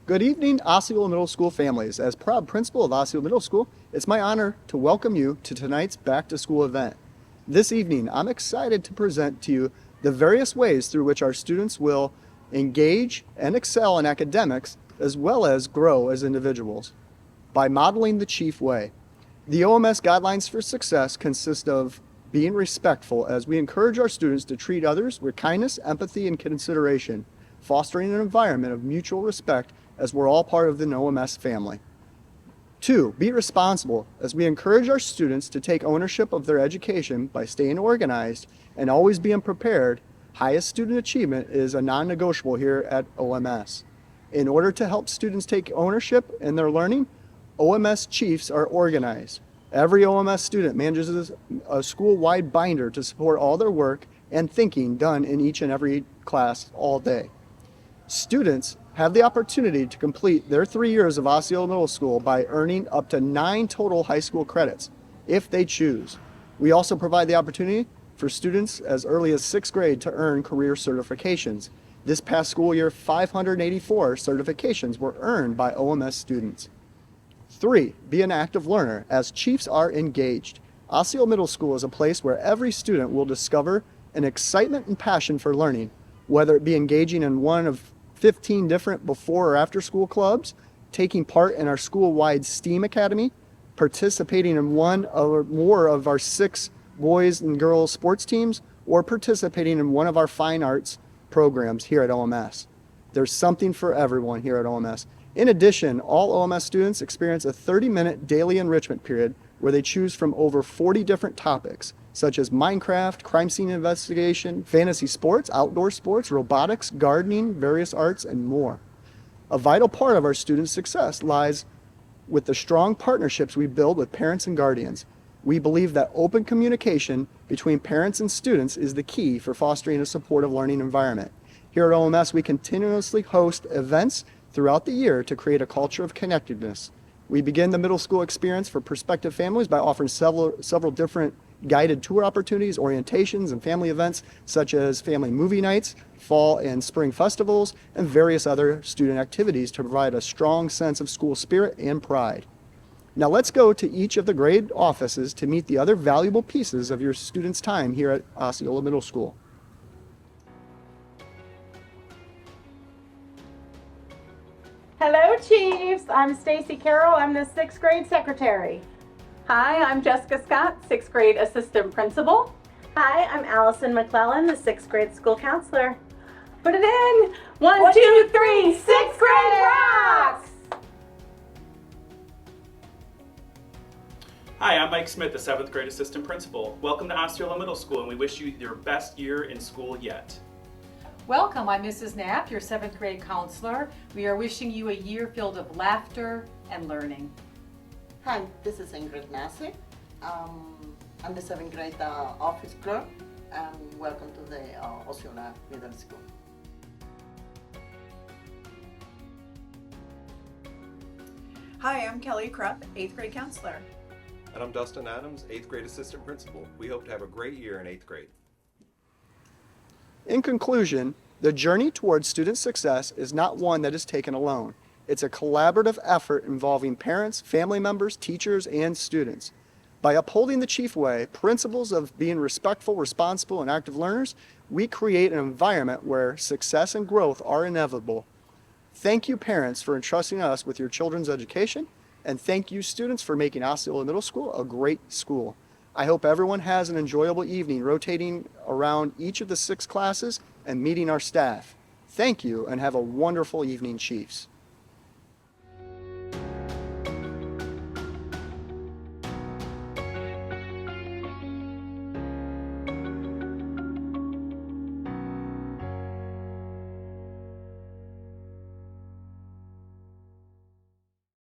Good evening, Osceola Middle School families. As proud principal of Osceola Middle School, it's my honor to welcome you to tonight's Back to School event. This evening, I'm excited to present to you the various ways through which our students will engage and excel in academics as well as grow as individuals by modeling the chief way. The OMS guidelines for success consist of being respectful as we encourage our students to treat others with kindness, empathy, and consideration, fostering an environment of mutual respect as we're all part of the OMS family. 2, be responsible as we encourage our students to take ownership of their education by staying organized and always being prepared. Highest student achievement is a non-negotiable here at OMS. In order to help students take ownership in their learning, OMS chiefs are organized. Every OMS student manages a school-wide binder to support all their work and thinking done in each and every class all day. Students have the opportunity to complete their 3 years of Osceola Middle School by earning up to 9 total high school credits, if they choose. We also provide the opportunity for students as early as 6th grade to earn career certifications. This past school year, 584 certifications were earned by OMS students. 3, be an active learner as chiefs are engaged. Osceola Middle School is a place where every student will discover an excitement and passion for learning, whether it be engaging in one of 15 different before or after school clubs, taking part in our school-wide STEAM Academy, participating in one or more of our 6 boys and girls sports teams, or participating in one of our fine arts programs here at OMS. There's something for everyone here at OMS. In addition, all OMS students experience a 30-minute daily enrichment period where they choose from over 40 different topics, such as Minecraft, crime scene investigation, fantasy sports, outdoor sports, robotics, gardening, various arts, and more. A vital part of our students' success lies with the strong partnerships we build with parents and guardians. We believe that open communication between parents and students is the key for fostering a supportive learning environment. Here at OMS, we continuously host events throughout the year to create a culture of connectedness. We begin the middle school experience for prospective families by offering several different guided tour opportunities, orientations, and family events such as family movie nights, fall and spring festivals, and various other student activities to provide a strong sense of school spirit and pride. Now let's go to each of the grade offices to meet the other valuable pieces of your students' time here at Osceola Middle School. Hello, Chiefs. I'm Stacy Carroll. I'm the 6th grade secretary. Hi, I'm Jessica Scott, 6th grade assistant principal. Hi, I'm Allison McClellan, the 6th grade school counselor. Put it in. 1, 2, 3, 6th grade rocks! Hi, I'm Mike Smith, the 7th grade assistant principal. Welcome to Osceola Middle School, and we wish you your best year in school yet. Welcome, I'm Mrs. Knapp, your 7th grade counselor. We are wishing you a year filled of laughter and learning. Hi, this is Ingrid Nasik. I'm the 7th grade office clerk, and welcome to the Osceola Middle School. Hi, I'm Kelly Krupp, 8th grade counselor. And I'm Dustin Adams, 8th grade assistant principal. We hope to have a great year in 8th grade. In conclusion, the journey towards student success is not one that is taken alone. It's a collaborative effort involving parents, family members, teachers, and students. By upholding the chief way, principles of being respectful, responsible, and active learners, we create an environment where success and growth are inevitable. Thank you, parents, for entrusting us with your children's education, and thank you, students, for making Osceola Middle School a great school. I hope everyone has an enjoyable evening rotating around each of the 6 classes and meeting our staff. Thank you, and have a wonderful evening, Chiefs.